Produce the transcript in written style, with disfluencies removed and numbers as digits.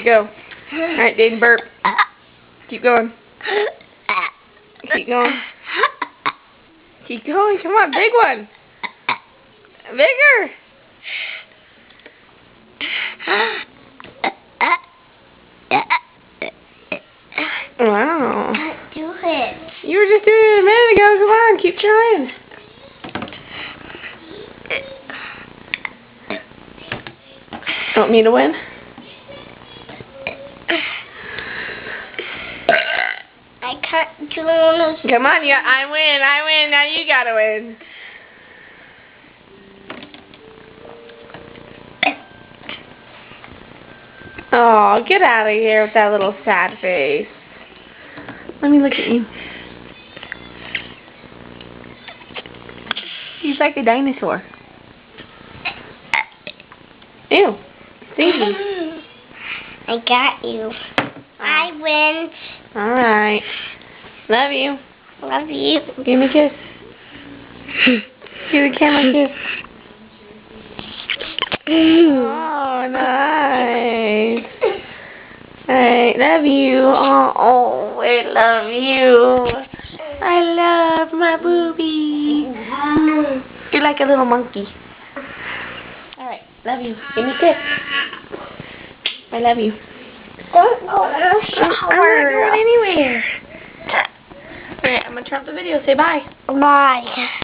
go. Alright, Dane, burp. Keep going. Keep going. Keep going. Come on, big one. Bigger. Wow. Do it. You were just doing it a minute ago. Come on, keep trying. Want me to win? I can't do this. Come on, yeah, I win. Now you gotta win. Oh, get out of here with that little sad face. Let me look at you. He's like a dinosaur. Ew. Stinky. I got you. I win. Alright. Love you. Love you. Give me a kiss. Give the camera a kiss. Oh, nice. Alright, love you. Oh, I love you. I love my booby. You're like a little monkey. Alright, love you. Give me a kiss. I love you. Don't go in the shower. I'm not going anywhere. Alright, I'm going to turn off the video. Say bye. Bye.